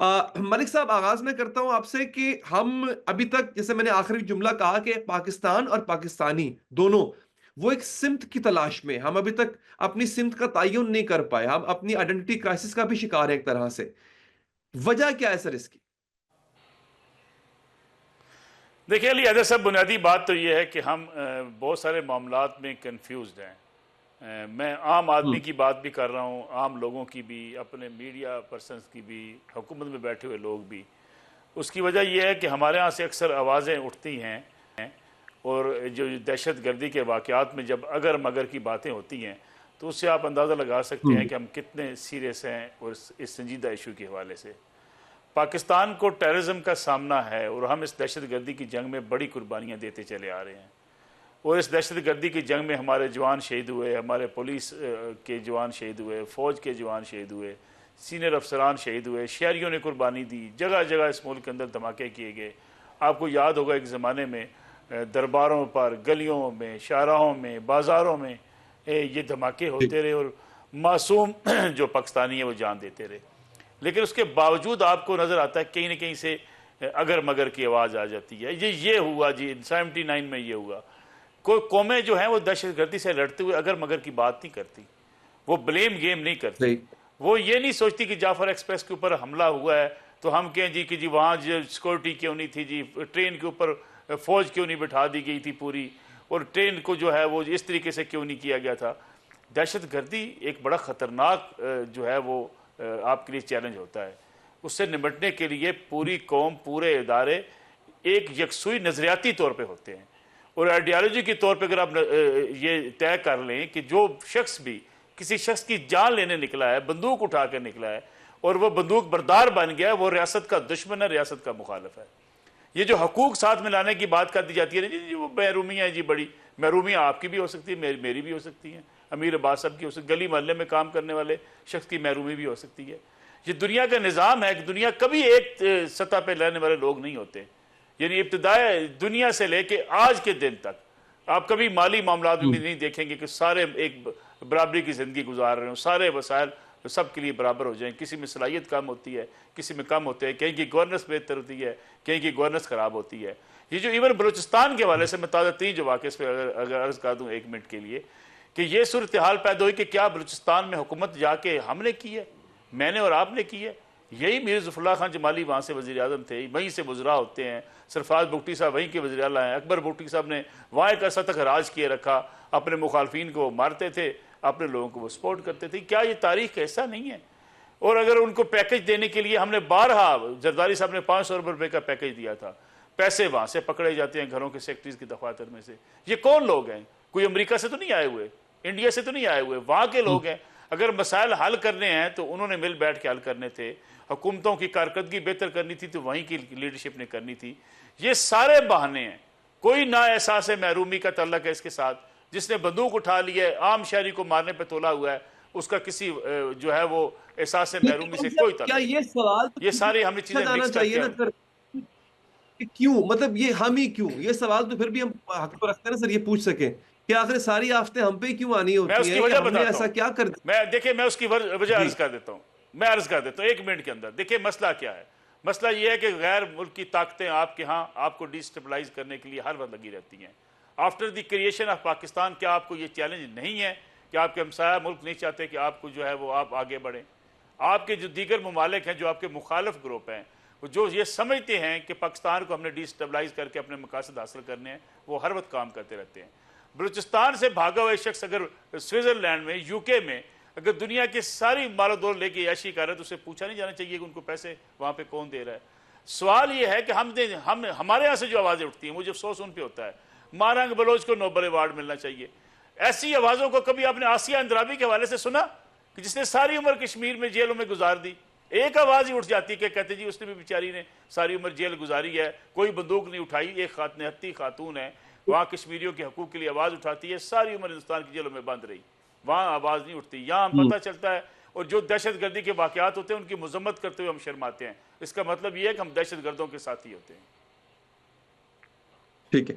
ملک صاحب آغاز میں کرتا ہوں آپ سے کہ ہم ابھی تک جیسے میں نے آخری جملہ کہا کہ پاکستان اور پاکستانی دونوں وہ ایک سمت کی تلاش میں ہم ابھی تک اپنی سمت کا تعین نہیں کر پائے ہم اپنی آئیڈینٹی کرائسس کا بھی شکار ہیں ایک طرح سے وجہ کیا ہے سر اس کی دیکھیے علی حیدر صاحب بنیادی بات تو یہ ہے کہ ہم بہت سارے معاملات میں کنفیوزڈ ہیں میں عام ہم، آدمی کی بات بھی کر رہا ہوں عام لوگوں کی بھی اپنے میڈیا پرسنز کی بھی حکومت میں بیٹھے ہوئے لوگ بھی اس کی وجہ یہ ہے کہ ہمارے ہاں سے اکثر آوازیں اٹھتی ہیں اور جو دہشت گردی کے واقعات میں جب اگر مگر کی باتیں ہوتی ہیں تو اس سے آپ اندازہ لگا سکتے ہم، ہیں کہ ہم کتنے سیریس ہیں اور اس سنجیدہ ایشو کے حوالے سے پاکستان کو ٹیررزم کا سامنا ہے اور ہم اس دہشت گردی کی جنگ میں بڑی قربانیاں دیتے چلے آ رہے ہیں اور اس دہشت گردی کی جنگ میں ہمارے جوان شہید ہوئے ہمارے پولیس کے جوان شہید ہوئے فوج کے جوان شہید ہوئے سینئر افسران شہید ہوئے شہریوں نے قربانی دی جگہ جگہ اس ملک کے اندر دھماکے کیے گئے آپ کو یاد ہوگا ایک زمانے میں درباروں پر گلیوں میں شاہراہوں میں بازاروں میں یہ دھماکے جی ہوتے رہے اور معصوم جو پاکستانی ہیں وہ جان دیتے رہے لیکن اس کے باوجود آپ کو نظر آتا ہے کہیں نہ کہیں سے اگر مگر کی آواز آ جاتی ہے یہ ہوا جی 79 میں یہ ہوا کوئی قومیں جو ہیں وہ دہشت گردی سے لڑتے ہوئے اگر مگر کی بات نہیں کرتی وہ بلیم گیم نہیں کرتی صحیح وہ یہ نہیں سوچتی کہ جعفر ایکسپریس کے اوپر حملہ ہوا ہے تو ہم کہیں جی کہ جی وہاں سیکورٹی کیوں نہیں تھی جی ٹرین کے اوپر فوج کیوں نہیں بٹھا دی گئی تھی پوری اور ٹرین کو جو ہے وہ اس طریقے سے کیوں نہیں کیا گیا تھا دہشت گردی ایک بڑا خطرناک جو ہے وہ آپ کے لیے چیلنج ہوتا ہے اس سے نمٹنے کے لیے پوری قوم پورے ادارے ایک یکسوئی نظریاتی طور پہ ہوتے ہیں اور آئیڈیالوجی کے طور پہ اگر آپ یہ طے کر لیں کہ جو شخص بھی کسی شخص کی جان لینے نکلا ہے بندوق اٹھا کر نکلا ہے اور وہ بندوق بردار بن گیا ہے وہ ریاست کا دشمن ہے ریاست کا مخالف ہے یہ جو حقوق ساتھ میں لانے کی بات کر دی جاتی ہے جی وہ محرومیاں ہیں جی بڑی محرومیاں آپ کی بھی ہو سکتی ہے میری بھی ہو سکتی ہیں امیر عباس صاحب کی ہو سکتی گلی محلے میں کام کرنے والے شخص کی محرومی بھی ہو سکتی ہے یہ دنیا کا نظام ہے کہ دنیا کبھی ایک سطح پہ رہنے والے لوگ نہیں ہوتے یعنی ابتدائی دنیا سے لے کے آج کے دن تک آپ کبھی مالی معاملات میں بھی نہیں دیکھیں گے کہ سارے ایک برابری کی زندگی گزار رہے ہوں سارے وسائل سب کے لیے برابر ہو جائیں کسی میں صلاحیت کم ہوتی ہے کسی میں کم ہوتے ہیں کہیں کی گورننس بہتر ہوتی ہے کہیں کی گورننس خراب ہوتی ہے یہ جو ایون بلوچستان کے حوالے سے میں تازہ ترین جو واقعے پہ اگر عرض کر دوں 1 منٹ کے لیے کہ یہ صورتحال پیدا ہوئی کہ کیا بلوچستان میں حکومت جا کے ہم نے کی ہے میں نے اور آپ نے کی ہے یہی میر ظفر اللہ خان جمالی وہاں سے وزیر اعظم تھے وہیں سے وزراء ہوتے ہیں سرفراز بگٹی صاحب وہیں کے وزیر اعلیٰ ہیں اکبر بگٹی صاحب نے وہاں ایک عرصہ تک راج کیے رکھا اپنے مخالفین کو مارتے تھے اپنے لوگوں کو وہ سپورٹ کرتے تھے کیا یہ تاریخ کا حصہ نہیں ہے اور اگر ان کو پیکج دینے کے لیے ہم نے بارہا زرداری صاحب نے 500 ارب روپے کا پیکج دیا تھا پیسے وہاں سے پکڑے جاتے ہیں گھروں کے سیکٹریز کے دفاتر میں سے یہ کون لوگ ہیں کوئی امریکہ سے تو نہیں آئے ہوئے انڈیا سے تو نہیں آئے ہوئے وہاں کے لوگ ہیں اگر مسائل حل کرنے ہیں تو انہوں نے مل بیٹھ کے حل کرنے تھے حکومتوں کی کارکردگی بہتر کرنی تھی تو وہیں کی لیڈرشپ نے کرنی تھی یہ سارے بہانے ہیں کوئی نا احساس محرومی کا تعلق ہے اس کے ساتھ جس نے بندوق اٹھا لی ہے عام شہری کو مارنے پہ تولا ہوا ہے اس کا کسی جو ہے وہ احساس محرومی سے کوئی کیا تعلق یہ نہیں سوال تو یہ ساری ہم نے پوچھا چیزیں جانا مکس کر چاہیے کے نا سر کہ کیوں مطلب یہ ہم ہی کیوں یہ سوال تو پھر بھی ہم حق کو رکھتے ہیں نا سر یہ پوچھ سکیں کہ آخر ساری آفتیں ہم پہ کیوں آنی میں اس ہوتی کی ہیں یا وجہ ہم نے بتاتا ایسا ہوں کیا کر دیا دیکھیں میں اس کی وجہ جی عرض کر دیتا ہوں میں عرض کر دیتا ہوں 1 منٹ کے اندر دیکھیں مسئلہ کیا ہے مسئلہ یہ ہے کہ غیر ملک کی طاقتیں آپ کے ہاں آپ کو ڈیسٹیبلائز کرنے کے لیے ہر وقت لگی رہتی ہیں after the creation of Pakistan کیا آپ کو یہ چیلنج نہیں ہے کہ آپ کے ہمسایہ ملک نہیں چاہتے کہ آپ کو جو ہے وہ آپ آگے بڑھیں آپ کے جو دیگر ممالک ہیں جو آپ کے مخالف گروپ ہیں جو یہ سمجھتے ہیں کہ پاکستان کو ہم نے ڈیسٹیبلائز کر کے اپنے مقاصد حاصل کرنے ہیں وہ ہر وقت کام کرتے رہتے ہیں بلوچستان سے بھاگا ہوا شخص اگر سوئٹزرلینڈ میں یو کے میں اگر دنیا کی ساری مال و دول لے کے عیاشی کر رہا ہے تو اسے پوچھا نہیں جانا چاہیے کہ ان کو پیسے وہاں پہ کون دے رہا ہے سوال یہ ہے کہ ہمارے یہاں سے جو آوازیں اٹھتی ہیں مجھے افسوس ان پہ ہوتا ہے مارنگ بلوچ کو نوبل ایوارڈ ملنا چاہیے ایسی آوازوں کو کبھی آپ نے آسیہ اندرابی کے حوالے سے سنا کہ جس نے ساری عمر کشمیر میں جیلوں میں گزار دی ایک آواز ہی اٹھ جاتی ہے کہ کہتے جی اس نے بھی بیچاری نے ساری عمر جیل گزاری ہے کوئی بندوق نہیں اٹھائی ایک نہتی خاتون ہے وہاں کشمیریوں کے حقوق کے لیے آواز اٹھاتی ہے ساری عمر ہندوستان کی جیلوں میں بند رہی وہاں آواز نہیں اٹھتی یہاں ہم پتہ چلتا ہے اور جو دہشت گردی کے واقعات ہوتے ہیں ان کی مذمت کرتے ہوئے ہم شرماتے ہیں اس کا مطلب یہ ہے کہ ہم دہشت گردوں کے ساتھی ہوتے ہیں ٹھیک ہے